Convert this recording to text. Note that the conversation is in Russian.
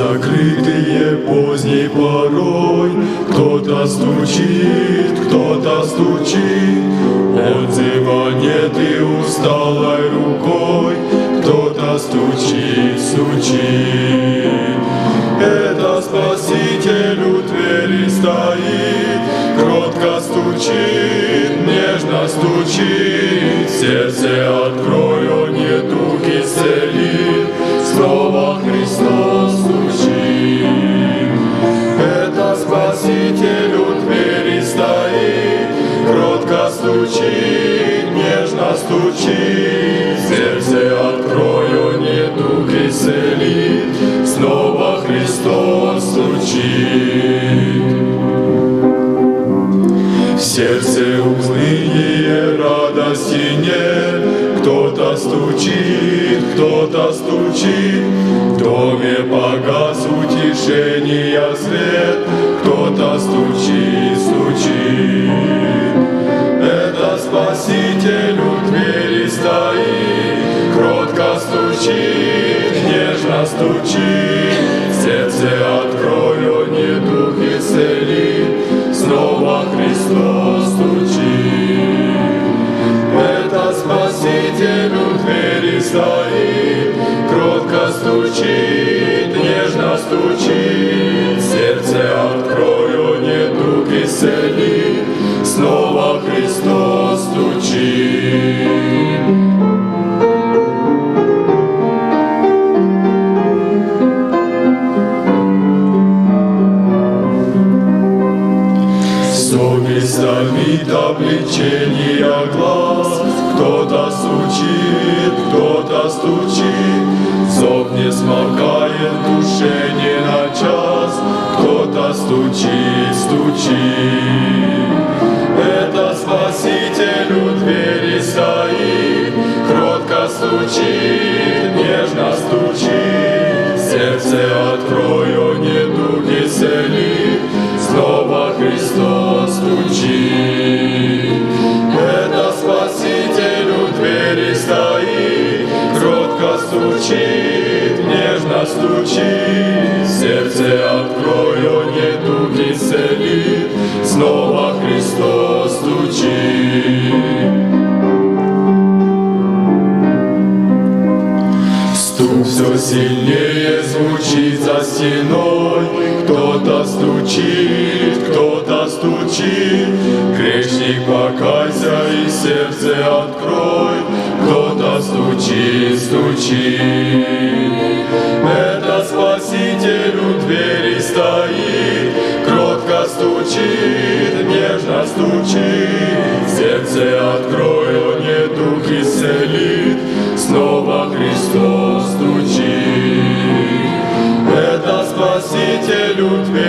закрытые поздней порой. Кто-то стучит, отзыва нет и усталой рукой. Кто-то стучит. Это Спаситель у двери стоит, кротко стучит, нежно стучит. Сердце открой, он недуг исцелит, снова Христос стучит. Это Спаситель у двери стоит, кротко стучит, нежно стучит. Сердце открой, он недуг исцелит, снова Христос стучит. В сердце уныние, радости нет. Кто-то стучит, в доме погас утешения свет. Кто-то стучит. Это Спаситель у двери стоит, кротко стучит, нежно стучит. Сердце открой, он недуг исцелит, снова Христос стучит. Это Спаситель у двери стоит, кротко стучит, нежно стучит. Сердце открой, он недуг исцелит, снова Христос стучит. Совесть томит обличения глаз. Кто-то стучит, зов не смолкает в душе ни на час. Кто-то стучит. Это Спаситель у двери стоит, кротко стучит, нежно стучит. Сердце открой, он недуг исцелит, снова Христос стучит. Это Спаситель у двери стоит, кротко стучит, нежно стучит. Сердце открой, он недуг исцелит, снова Христос стучит. Стук все сильнее звучит за стеной. Кто-то стучит, грешник, покайся и сердце открой. Кто-то стучит. Это Спаситель у двери стоит, кротко стучит, нежно стучит. Сердце открой, он недуг исцелит, снова Христос стучит. Это Спаситель у двери